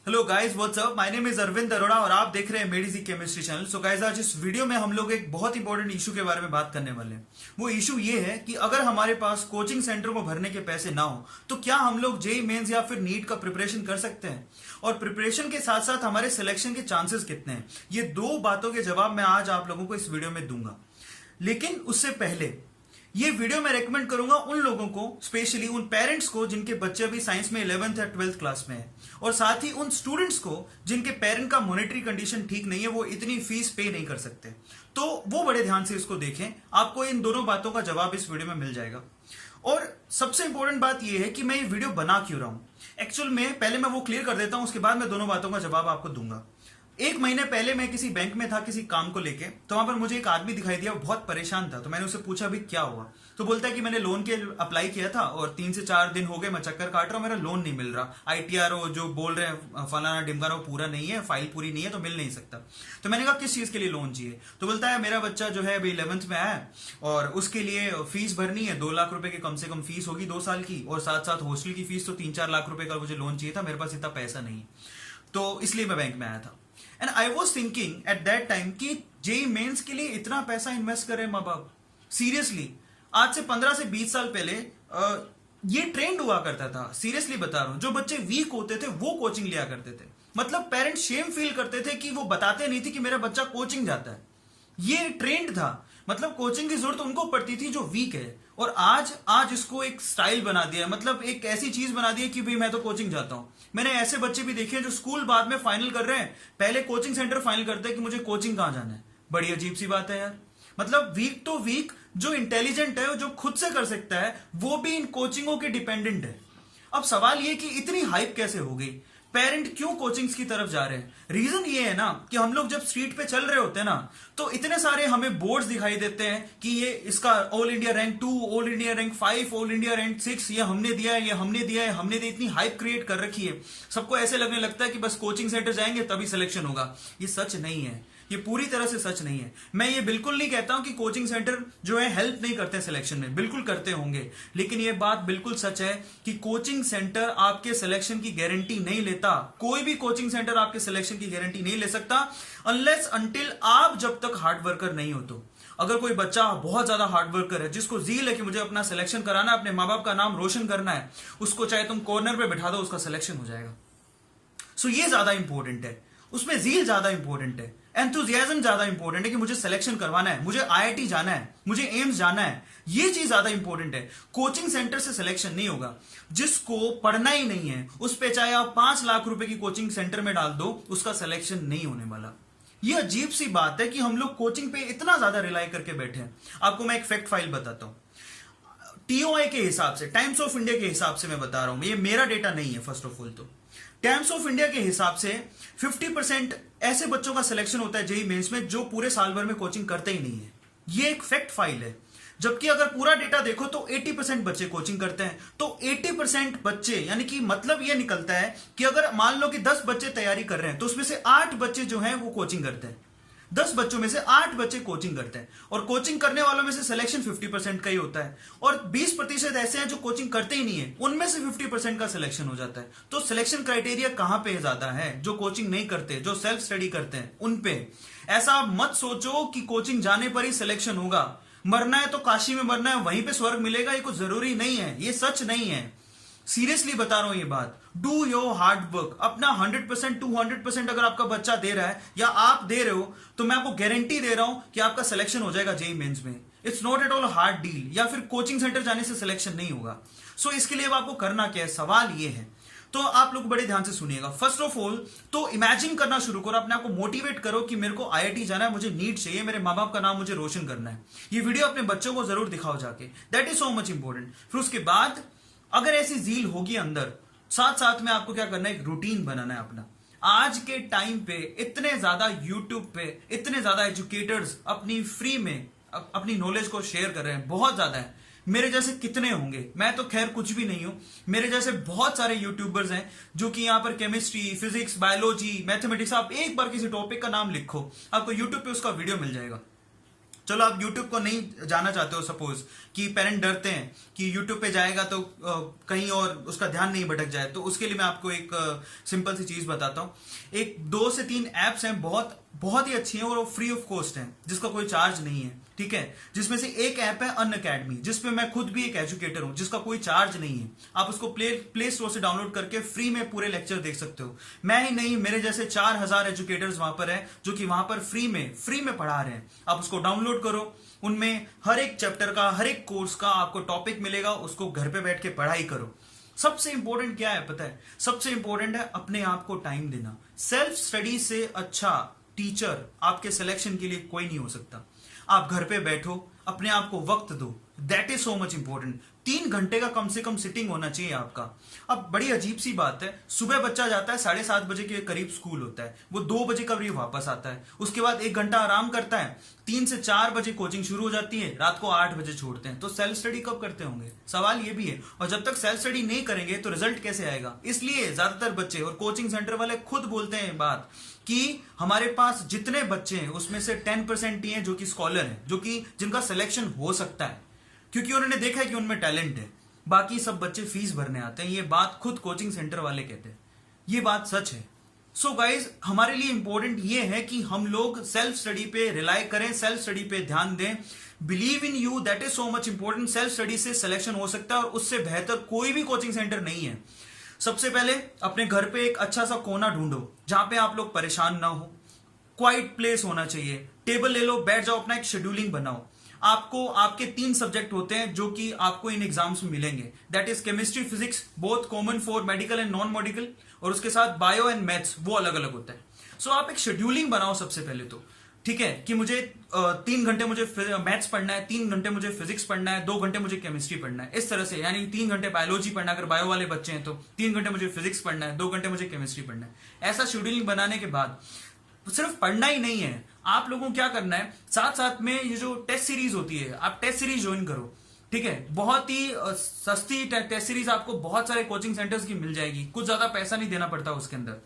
Hello guys, what's up. My name is Arvind Arora और आप देख रहे हैं मेडिजी केमिस्ट्री चैनल। सो गाइस, आज इस वीडियो में हम लोग एक बहुत इंपॉर्टेंट इशू के बारे में बात करने वाले हैं। वो इशू ये है कि अगर हमारे पास कोचिंग सेंटर को भरने के पैसे ना हो तो क्या हम लोग जेई मेंस या फिर नीट का प्रिपरेशन कर सकते हैं, और प्रिपरेशन के साथ साथ हमारे सिलेक्शन के चांसेस कितने हैं। ये दो बातों के जवाब मैं आज आप लोगों को इस वीडियो में दूंगा। लेकिन उससे पहले ये वीडियो मैं रेकमेंड करूंगा उन लोगों को, स्पेशली उन पेरेंट्स को जिनके बच्चे अभी साइंस में 11th या 12th क्लास में है, और साथ ही उन स्टूडेंट्स को जिनके पेरेंट का मॉनेटरी कंडीशन ठीक नहीं है, वो इतनी फीस पे नहीं कर सकते। तो वो बड़े ध्यान से इसको देखें, आपको इन दोनों बातों का जवाब इस वीडियो में मिल जाएगा। और सबसे इंपॉर्टेंट बात यह है कि मैं ये वीडियो बना क्यों रहा हूं। एक्चुअल में पहले मैं वो क्लियर कर देता हूं, उसके बाद मैं दोनों बातों का जवाब आपको दूंगा। एक महीने पहले मैं किसी बैंक में था किसी काम को लेके, तो वहां पर मुझे एक आदमी दिखाई दिया, वो बहुत परेशान था। तो मैंने उससे पूछा भी क्या हुआ, तो बोलता है कि मैंने लोन के अप्लाई किया था और 3 से 4 दिन हो गए, मैं चक्कर काट रहा हूं, मेरा लोन नहीं मिल रहा। आईटीआर जो बोल रहे हैं फलाना ढिमकाना वो पूरा नहीं है, फाइल पूरी नहीं है, तो मिल नहीं सकता। तो मैंने कहा किस चीज के लिए लोन चाहिए, तो बोलता है मेरा बच्चा जो है अभी 11th में आया और उसके लिए फीस भरनी है, 2 लाख रुपए की कम से कम फीस होगी 2 साल की, और साथ साथ हॉस्टल की फीस, तो 3-4 लाख रुपए का मुझे लोन चाहिए था, मेरे पास इतना पैसा नहीं, तो इसलिए मैं बैंक में आया था। And I was thinking at that time कि जेई मेंस के लिए इतना पैसा इन्वेस्ट करें माँ बाप, सीरियसली। आज से 15 से 20 साल पहले ये ट्रेंड हुआ करता था, सीरियसली बता रहा हूं। जो बच्चे वीक होते थे वो कोचिंग लिया करते थे। मतलब पेरेंट्स शेम फील करते थे कि वो बताते नहीं थे कि मेरा बच्चा कोचिंग जाता है। ये ट्रेंड था, मतलब कोचिंग की जरूरत उनको पड़ती थी जो वीक है। और आज इसको एक स्टाइल बना दिया, मतलब एक ऐसी चीज बना दी है कि भाई मैं तो कोचिंग जाता हूं। मैंने ऐसे बच्चे भी देखे हैं जो स्कूल बाद में फाइनल कर रहे हैं, पहले कोचिंग सेंटर फाइनल करते हैं कि मुझे कोचिंग कहां जाना है। बड़ी अजीब सी बात है यार। मतलब वीक तो वीक, जो इंटेलिजेंट है, जो खुद से कर सकता है, वो भी इन कोचिंगों के डिपेंडेंट है। अब सवाल ये कि इतनी हाइप कैसे हो गई, पेरेंट क्यों कोचिंग्स की तरफ जा रहे हैं। रीजन ये है ना कि हम लोग जब स्ट्रीट पे चल रहे होते हैं ना, तो इतने सारे हमें बोर्ड्स दिखाई देते हैं कि ये इसका all India rank 2, all India rank 5, all India rank 6, ये हमने दिया है, ये हमने दिया है, हमने दी। इतनी हाइप क्रिएट कर रखी है, सबको ऐसे लगने लगता है कि बस कोचिंग सेंटर जाएंगे तभी सिलेक्शन होगा। ये सच नहीं है, ये पूरी तरह से सच नहीं है। मैं ये बिल्कुल नहीं कहता हूं कि कोचिंग सेंटर जो है हेल्प नहीं करते सिलेक्शन में, बिल्कुल करते होंगे। लेकिन ये बात बिल्कुल सच है कि कोचिंग सेंटर आपके सिलेक्शन की गारंटी नहीं लेता। कोई भी कोचिंग सेंटर आपके सिलेक्शन की गारंटी नहीं ले सकता अनलेस अनटिल आप जब तक हार्ड वर्कर नहीं हो। तो अगर कोई बच्चा बहुत ज्यादा हार्ड वर्कर है, जिसको जील है कि मुझे अपना सिलेक्शन कराना है, अपने माँ बाप का नाम रोशन करना है, उसको चाहे तुम कॉर्नर पे बैठा दो, उसका सिलेक्शन हो जाएगा। सो ये ज्यादा इंपॉर्टेंट है, उसमें जील ज्यादा इंपॉर्टेंट है, एंथुजियाज्म ज्यादा इंपॉर्टेंट है कि मुझे सिलेक्शन करवाना है, मुझे आईआईटी जाना है, मुझे एम्स जाना है। ये चीज ज्यादा इंपॉर्टेंट है। कोचिंग सेंटर से सिलेक्शन नहीं होगा। जिसको पढ़ना ही नहीं है, उस पे चाहे आप 5 लाख रुपए की कोचिंग सेंटर में डाल दो, उसका सिलेक्शन नहीं होने वाला। ये अजीब सी बात है कि हम लोग कोचिंग पे इतना ज्यादा रिलाई करके बैठे हैं। आपको मैं एक फैक्ट फाइल बताता हूं। टीओआई के हिसाब से, टाइम्स ऑफ इंडिया के हिसाब से मैं बता रहा हूं, ये मेरा डेटा नहीं है। फर्स्ट ऑफ ऑल तो टाइम्स ऑफ इंडिया के हिसाब से 50% ऐसे बच्चों का सिलेक्शन होता है जेई मेंस में जो पूरे साल भर में कोचिंग करते ही नहीं है। ये एक फैक्ट फाइल है। जबकि अगर पूरा डेटा देखो तो 80% बच्चे कोचिंग करते हैं। तो 80% बच्चे, यानी कि मतलब ये निकलता है कि अगर मान लो कि 10 बच्चे तैयारी कर रहे हैं, तो उसमें से 8 बच्चे जो हैं वो कोचिंग करते हैं। 10 बच्चों में से 8 बच्चे कोचिंग करते हैं, और कोचिंग करने वालों में से सिलेक्शन 50% का ही होता है। और 20% ऐसे हैं जो कोचिंग करते ही नहीं है, उनमें से 50% का सिलेक्शन हो जाता है। तो सिलेक्शन क्राइटेरिया कहां पे ज्यादा है? जो कोचिंग नहीं करते, जो सेल्फ स्टडी करते हैं, उन पे। ऐसा मत सोचो कि कोचिंग जाने पर ही सिलेक्शन होगा। मरना है तो काशी में मरना है, वहीं पे स्वर्ग मिलेगा, ये कुछ जरूरी नहीं है। ये सच नहीं है, सीरियसली बता रहा हूं ये बात। Do your hard work. अपना 100% 200% अगर आपका बच्चा दे रहा है या आप दे रहे हो, तो मैं आपको गारंटी दे रहा हूं कि आपका सिलेक्शन हो जाएगा जेई मेंस में। It's not at all hard deal. या फिर कोचिंग सेंटर जाने से सिलेक्शन नहीं होगा। सो इसके लिए अब आपको करना क्या है, सवाल ये है। तो आप लोग बड़े ध्यान से सुनिएगा। फर्स्ट ऑफ ऑल तो इमेजिन करना शुरू करो, अपने आप को मोटिवेट करो कि मेरे को आईआईटी जाना है, मुझे नीट चाहिए, मेरे माँ बाप का नाम मुझे रोशन करना है। ये वीडियो अपने बच्चों को जरूर दिखाओ जाके, that is so much important. फिर उसके बाद अगर ऐसी जील होगी अंदर, साथ साथ में आपको क्या करना है, एक रूटीन बनाना है अपना। आज के टाइम पे इतने ज्यादा यूट्यूब पे इतने ज्यादा एजुकेटर्स अपनी फ्री में अपनी नॉलेज को शेयर कर रहे हैं, बहुत ज्यादा है। मेरे जैसे कितने होंगे, मैं तो खैर कुछ भी नहीं हूं। मेरे जैसे बहुत सारे यूट्यूबर्स हैं जो कि यहां पर केमिस्ट्री, फिजिक्स, बायोलॉजी, मैथमेटिक्स, आप एक बार किसी टॉपिक का नाम लिखो, आपको यूट्यूब पे उसका वीडियो मिल जाएगा। चलो आप YouTube को नहीं जाना चाहते हो, सपोज कि पेरेंट डरते हैं कि YouTube पे जाएगा तो कहीं और उसका ध्यान नहीं भटक जाए, तो उसके लिए मैं आपको एक सिंपल सी चीज बताता हूँ। एक 2 से 3 एप्स हैं, बहुत बहुत ही अच्छी हैं और वो फ्री ऑफ कॉस्ट हैं, जिसका कोई चार्ज नहीं है, ठीक है। जिसमें से एक ऐप है अनअकैडमी, जिसपे मैं खुद भी एक एजुकेटर हूं, जिसका कोई चार्ज नहीं है। आप उसको प्ले स्टोर से डाउनलोड करके फ्री में पूरे लेक्चर देख सकते हो। मैं ही नहीं, मेरे जैसे 4000 एजुकेटर्स वहां पर हैं जो कि वहां पर फ्री में पढ़ा रहे हैं। आप उसको डाउनलोड करो, उनमें हर एक चैप्टर का, हर एक कोर्स का आपको टॉपिक मिलेगा, उसको घर पे बैठ के पढ़ाई करो। सबसे इंपॉर्टेंट क्या है पता है? सबसे इंपॉर्टेंट है अपने आप को टाइम देना। सेल्फ स्टडी से अच्छा टीचर आपके सिलेक्शन के लिए कोई नहीं हो सकता। आप घर पे बैठो, अपने आप को वक्त दो, that is so much important. 3 घंटे का कम से कम सिटिंग होना चाहिए आपका। अब बड़ी अजीब सी बात है, सुबह बच्चा जाता है 7:30 बजे के करीब स्कूल होता है, वो 2 बजे करीब वापस आता है, उसके बाद 1 घंटा आराम करता है, 3 से 4 बजे कोचिंग शुरू हो जाती है, रात को 8 बजे छोड़ते हैं। तो सेल्फ स्टडी कब करते होंगे? सवाल ये भी है। और जब तक सेल्फ स्टडी नहीं करेंगे तो रिजल्ट कैसे आएगा? इसलिए ज्यादातर बच्चे और कोचिंग सेंटर वाले खुद बोलते हैं बात कि हमारे पास जितने बच्चे हैं उसमें से 10% ही हैं जो कि स्कॉलर हैं, जो कि जिनका सिलेक्शन हो सकता है, क्योंकि उन्होंने देखा है कि उनमें टैलेंट है। बाकी सब बच्चे फीस भरने आते हैं। ये बात खुद कोचिंग सेंटर वाले कहते हैं, ये बात सच है। सो गाइज, हमारे लिए इंपॉर्टेंट ये है कि हम लोग सेल्फ स्टडी पे रिलाई करें, सेल्फ स्टडी पे ध्यान दें। Believe in you, that is so much important. Self study से सिलेक्शन हो सकता है और उससे बेहतर कोई भी कोचिंग सेंटर नहीं है। सबसे पहले अपने घर पे एक अच्छा सा कोना ढूंढो जहां पे आप लोग परेशान ना हो। क्वाइट प्लेस होना चाहिए, टेबल ले लो, बैठ जाओ, अपना एक शेड्यूलिंग बनाओ। आपको आपके 3 सब्जेक्ट होते हैं जो कि आपको इन एग्जाम्स में मिलेंगे, that is chemistry, physics, both common for medical and non medical, और उसके साथ बायो एंड मैथ्स, वो अलग अलग होता है। सो आप एक शेड्यूलिंग बनाओ सबसे पहले तो, ठीक है, कि मुझे 3 घंटे मुझे मैथ्स पढ़ना है, 3 घंटे मुझे फिजिक्स पढ़ना है, 2 घंटे मुझे केमिस्ट्री पढ़ना है, इस तरह से। यानी 3 घंटे बायोलॉजी पढ़ना है, अगर बायो वाले बच्चे हैं तो 3 घंटे मुझे फिजिक्स पढ़ना है, 2 घंटे मुझे केमिस्ट्री पढ़ना है। ऐसा शेड्यूलिंग बनाने के बाद सिर्फ पढ़ना ही नहीं है, आप लोगों को क्या करना है, साथ साथ में ये जो टेस्ट सीरीज होती है, आप टेस्ट सीरीज ज्वाइन करो, ठीक है। बहुत ही सस्ती टेस्ट सीरीज आपको बहुत सारे कोचिंग सेंटर्स की मिल जाएगी, कुछ ज्यादा पैसा नहीं देना पड़ता उसके अंदर,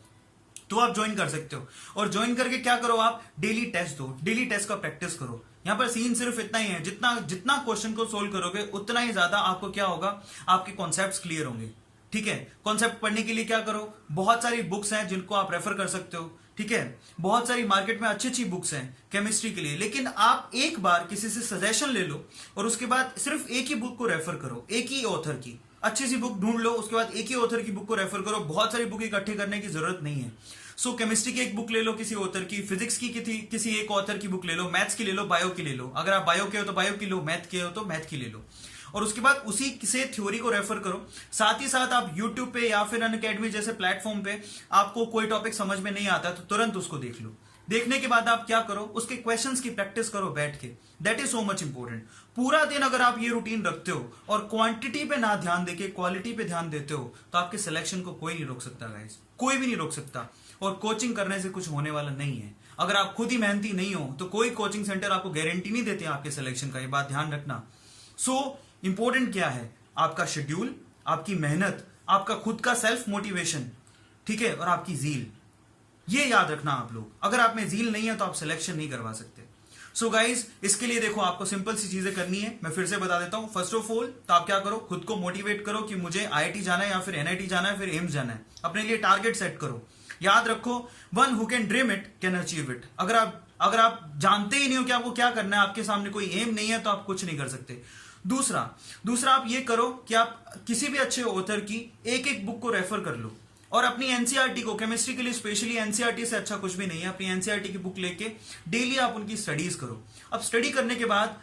तो आप ज्वाइन कर सकते हो। और ज्वाइन करके क्या करो, आप डेली टेस्ट दो, डेली टेस्ट का प्रैक्टिस करो। यहां पर सीन सिर्फ इतना ही है, जितना क्वेश्चन को सोल्व करोगे उतना ही ज्यादा आपको क्या होगा, आपके कॉन्सेप्ट्स क्लियर होंगे, ठीक है। कॉन्सेप्ट पढ़ने के लिए क्या करो, बहुत सारी बुक्स हैं जिनको आप रेफर कर सकते हो, ठीक है। बहुत सारी मार्केट में अच्छी अच्छी बुक्स हैं केमिस्ट्री के लिए, लेकिन आप एक बार किसी से सजेशन ले लो और उसके बाद सिर्फ एक ही बुक को रेफर करो, एक ही ऑथर की अच्छी सी बुक ढूंढ लो, उसके बाद एक ही ऑथर की बुक को रेफर करो। बहुत सारी बुक इकट्ठे करने की जरूरत नहीं है। सो केमिस्ट्री की एक बुक ले लो किसी ऑथर की, फिजिक्स की किसी एक ऑथर की बुक ले लो, मैथ्स की ले लो, बायो की ले लो, अगर आप बायो के हो तो बायो की लो, मैथ के हो तो मैथ की ले लो, और उसके बाद उसी से थ्योरी को रेफर करो। साथ ही साथ आप यूट्यूब पे या फिर अनअकैडमी जैसे प्लेटफॉर्म पे आपको कोई टॉपिक समझ में नहीं आता तो तुरंत उसको देख लो। देखने के बाद आप क्या करो, उसके क्वेश्चंस की प्रैक्टिस करो बैठ के, that is so much important. पूरा दिन अगर आप ये रूटीन रखते हो और क्वांटिटी पे ना ध्यान देके क्वालिटी पे ध्यान देते हो तो आपके सिलेक्शन को कोई नहीं रोक सकता गाइस, कोई भी नहीं रोक सकता। और कोचिंग करने से कुछ होने वाला नहीं है। अगर आप खुद ही मेहनती नहीं हो तो कोई कोचिंग सेंटर आपको गारंटी नहीं देते आपके सिलेक्शन का, ये बात ध्यान रखना। सो इंपॉर्टेंट क्या है, आपका शेड्यूल, आपकी मेहनत, आपका खुद का सेल्फ मोटिवेशन, ठीक है, और आपकी जील। ये याद रखना आप लोग। अगर आप में जील नहीं है तो आप सिलेक्शन नहीं करवा सकते। सो गाइज, इसके लिए देखो आपको सिंपल सी चीजें करनी है, मैं फिर से बता देता हूं। फर्स्ट ऑफ ऑल तो आप क्या करो, खुद को मोटिवेट करो कि मुझे आईआईटी जाना है या फिर एनआईटी जाना है, फिर एम्स जाना है। अपने लिए टारगेट सेट करो। याद रखो, one who can dream it can achieve it. अगर आप जानते ही नहीं हो कि आपको क्या करना है, आपके सामने कोई एम नहीं है, तो आप कुछ नहीं कर सकते। दूसरा आप ये करो कि आप किसी भी अच्छे ऑथर की एक एक बुक को रेफर कर लो और अपनी एनसीईआरटी को, केमिस्ट्री के लिए स्पेशली एनसीईआरटी से अच्छा कुछ भी नहीं है, अपनी एनसीईआरटी की बुक लेके डेली आप उनकी स्टडीज करो। अब स्टडी करने के बाद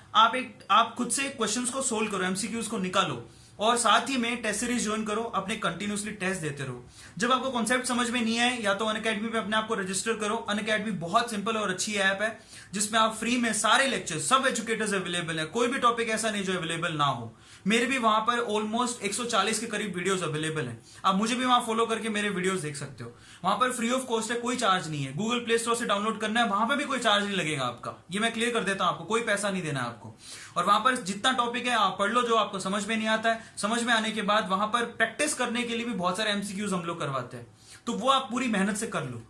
आप खुद से क्वेश्चंस को सोल्व करो, एमसीक्यूज को निकालो, और साथ ही में टेस्ट सीरीज ज्वाइन करो, अपने कंटिन्यूसली टेस्ट देते रहो। जब आपको कॉन्सेप्ट समझ में नहीं आए, या तो अनअकैडमी पे अपने आप को रजिस्टर करो। अनअकैडमी बहुत सिंपल और अच्छी ऐप है जिसमें आप फ्री में सारे लेक्चर, सब एजुकेटर्स अवेलेबल है, कोई भी टॉपिक ऐसा नहीं जो अवेलेबल ना हो। मेरे भी वहां पर ऑलमोस्ट 140 के करीब वीडियोस अवेलेबल हैं। आप मुझे भी वहां फॉलो करके मेरे वीडियोस देख सकते हो। वहां पर फ्री ऑफ कॉस्ट है, कोई चार्ज नहीं है। गूगल प्ले स्टोर से डाउनलोड करना है, वहां पर भी कोई चार्ज नहीं लगेगा आपका, ये मैं क्लियर कर देता हूं आपको, कोई पैसा नहीं देना है आपको। और वहां पर जितना टॉपिक है आप पढ़ लो, जो आपको समझ में नहीं आता है, समझ में आने के बाद वहां पर प्रैक्टिस करने के लिए भी बहुत सारे एमसीक्यूज हम लोग करवाते हैं, तो वो आप पूरी मेहनत से कर लो।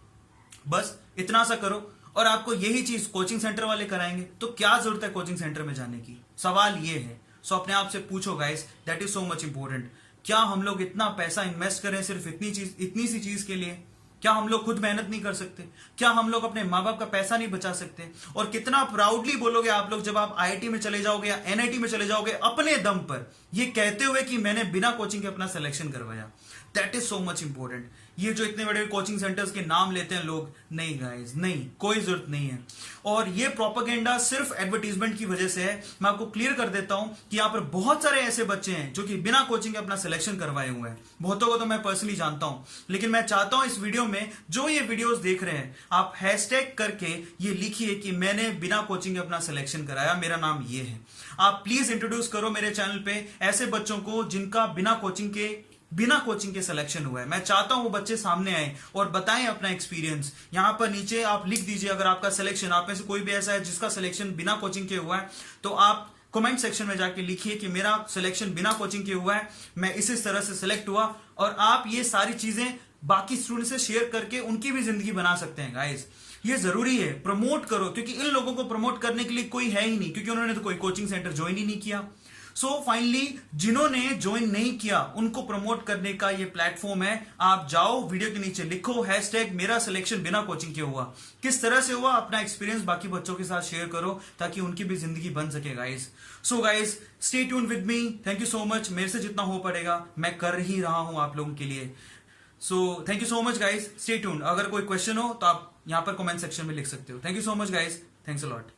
बस इतना सा करो और आपको यही चीज कोचिंग सेंटर वाले कराएंगे, तो क्या जरूरत है कोचिंग सेंटर में जाने की? सवाल ये है। सो अपने आप से पूछो guys, that is so much important. क्या हम लोग इतना पैसा इन्वेस्ट करें सिर्फ इतनी सी चीज के लिए? क्या हम लोग खुद मेहनत नहीं कर सकते? क्या हम लोग अपने माँ बाप का पैसा नहीं बचा सकते? और कितना प्राउडली बोलोगे आप लोग जब आप आईआईटी में चले जाओगे या एनआईटी में चले जाओगे अपने दम पर, ये कहते हुए कि मैंने बिना कोचिंग के अपना सिलेक्शन करवाया। That is so much important. ये जो इतने बड़े कोचिंग सेंटर्स के नाम लेते हैं लोग, नहीं गाइस, नहीं, कोई जरूरत नहीं है। और ये प्रोपेगेंडा सिर्फ एडवर्टीजमेंट की वजह से है। मैं आपको क्लियर कर देता हूं कि यहाँ पर बहुत सारे ऐसे बच्चे हैं जो कि बिना कोचिंग के अपना सिलेक्शन करवाए हुए हैं। बहुतों को तो मैं पर्सनली जानता हूं, लेकिन मैं चाहता हूं इस वीडियो में जो ये वीडियोस देख रहे हैं, आप हैशटैग करके ये लिखिए कि मैंने बिना कोचिंग के अपना सिलेक्शन कराया, मेरा नाम ये है। आप प्लीज इंट्रोड्यूस करो मेरे चैनल पे ऐसे बच्चों को जिनका बिना कोचिंग के सिलेक्शन हुआ है। मैं चाहता हूं वो बच्चे सामने आए और बताएं अपना एक्सपीरियंस। यहां पर नीचे आप लिख दीजिए अगर आपका सिलेक्शन, आप में से कोई भी ऐसा है जिसका सिलेक्शन बिना कोचिंग के हुआ है, तो आप कमेंट सेक्शन में जाके लिखिए कि मेरा सिलेक्शन बिना कोचिंग के हुआ है, मैं इस तरह से सिलेक्ट हुआ। और आप ये सारी चीजें बाकी स्टूडेंट से शेयर करके उनकी भी जिंदगी बना सकते हैं गाइस। ये जरूरी है, प्रमोट करो, क्योंकि इन लोगों को प्रमोट करने के लिए कोई है ही नहीं, क्योंकि उन्होंने तो कोई कोचिंग सेंटर ज्वाइन ही नहीं किया। सो फाइनली जिन्होंने ज्वाइन नहीं किया उनको प्रमोट करने का ये प्लेटफॉर्म है। आप जाओ, वीडियो के नीचे लिखो हैशटैग मेरा सिलेक्शन बिना कोचिंग के हुआ, किस तरह से हुआ, अपना एक्सपीरियंस बाकी बच्चों के साथ शेयर करो ताकि उनकी भी जिंदगी बन सके guys. So guys, stay tune with me. Thank you so much. मेरे से जितना हो पड़ेगा मैं कर ही रहा हूं आप लोगों के लिए। So thank you so much guys, stay tune. अगर कोई क्वेश्चन हो तो आप यहां पर कमेंट सेक्शन में लिख सकते हो। Thank you so much guys, thanks a lot.